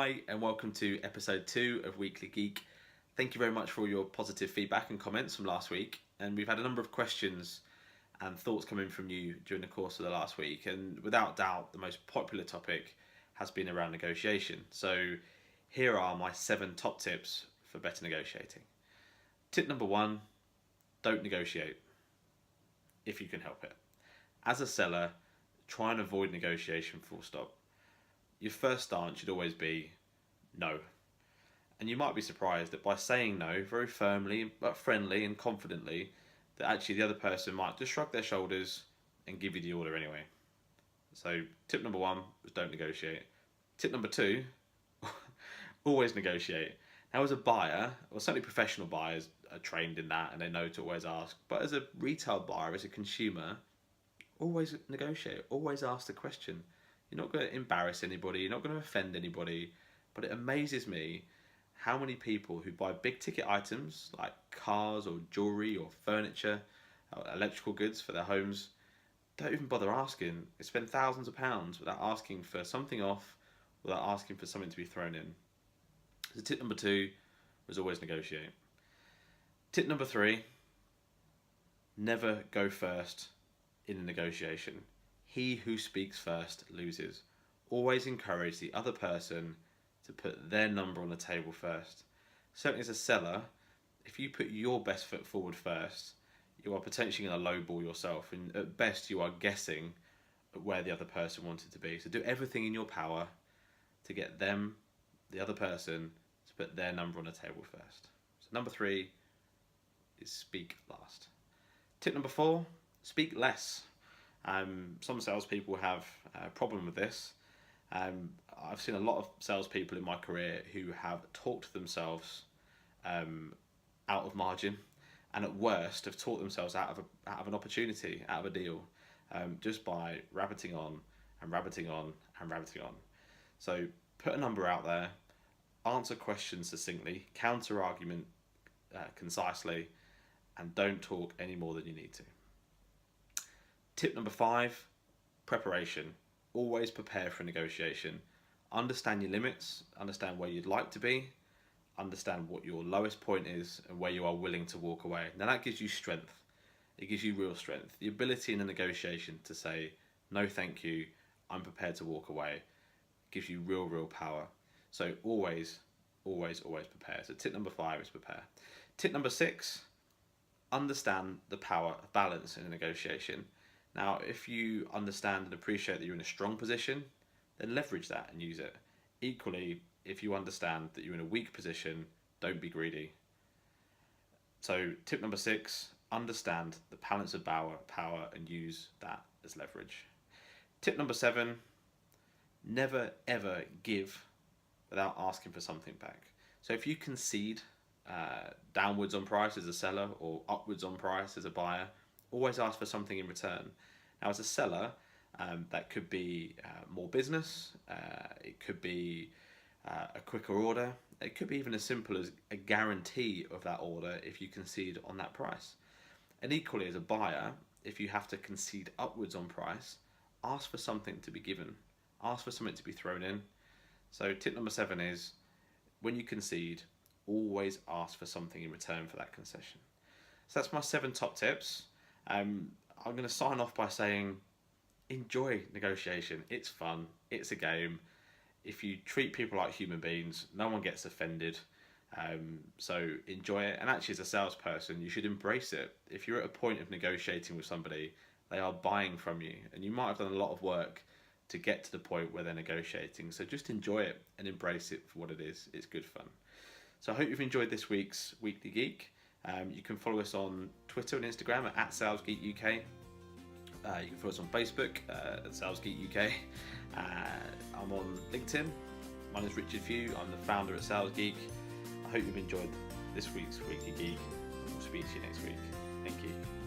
Hi and welcome to episode 2 of Weekly Geek. Thank you very much for all your positive feedback and comments from last week, and we've had a number of questions and thoughts come in from you during the course of the last week, and without doubt the most popular topic has been around negotiation. So here are my 7 top tips for better negotiating. Tip number 1, don't negotiate if you can help it. As a seller, try and avoid negotiation full stop. Your first stance should always be no. And you might be surprised that by saying no very firmly but friendly and confidently, that actually the other person might just shrug their shoulders and give you the order anyway. So tip number 1 was don't negotiate. Tip number 2, always negotiate. Now as a buyer, well certainly professional buyers are trained in that and they know to always ask, but as a retail buyer, as a consumer, always negotiate, always ask the question. You're not going to embarrass anybody, you're not going to offend anybody, but it amazes me how many people who buy big ticket items like cars or jewellery or furniture, or electrical goods for their homes, don't even bother asking. They spend thousands of pounds without asking for something off, without asking for something to be thrown in. So tip number 2 was always negotiate. Tip number 3, never go first in a negotiation. He who speaks first loses. Always encourage the other person to put their number on the table first. Certainly as a seller, if you put your best foot forward first, you are potentially going to lowball yourself, and at best you are guessing at where the other person wanted to be. So do everything in your power to get them, the other person, to put their number on the table first. So number 3 is speak last. Tip number 4, speak less. Some salespeople have a problem with this. I've seen a lot of salespeople in my career who have talked themselves out of margin, and at worst have talked themselves out of an opportunity, out of a deal, just by rabbiting on and rabbiting on and rabbiting on. So put a number out there, answer questions succinctly, counter argument concisely, and don't talk any more than you need to. Tip number 5, preparation. Always prepare for a negotiation. Understand your limits, understand where you'd like to be, understand what your lowest point is and where you are willing to walk away. Now that gives you strength. It gives you real strength. The ability in a negotiation to say, no thank you, I'm prepared to walk away, gives you real power. So always prepare. So tip number 5 is prepare. Tip number 6, understand the power of balance in a negotiation. Now, if you understand and appreciate that you're in a strong position, then leverage that and use it. Equally, if you understand that you're in a weak position, don't be greedy. So, tip number 6, understand the balance of power and use that as leverage. Tip number 7, never ever give without asking for something back. So if you concede downwards on price as a seller or upwards on price as a buyer, always ask for something in return. Now as a seller, that could be more business, it could be a quicker order, it could be even as simple as a guarantee of that order if you concede on that price. And equally as a buyer, if you have to concede upwards on price, ask for something to be given, ask for something to be thrown in. So tip number 7 is, when you concede, always ask for something in return for that concession. So that's my 7 top tips. I'm going to sign off by saying, enjoy negotiation. It's fun. It's a game. If you treat people like human beings, no one gets offended. So enjoy it. And actually, as a salesperson, you should embrace it. If you're at a point of negotiating with somebody, they are buying from you, and you might have done a lot of work to get to the point where they're negotiating. So just enjoy it and embrace it for what it is. It's good fun. So I hope you've enjoyed this week's Weekly Geek. You can follow us on Twitter and Instagram at SalesGeekUK. You can follow us on Facebook at SalesGeekUK. I'm on LinkedIn. My name is Richard Few. I'm the founder at Sales Geek. I hope you've enjoyed this week's Weekly Geek. We'll speak to you next week. Thank you.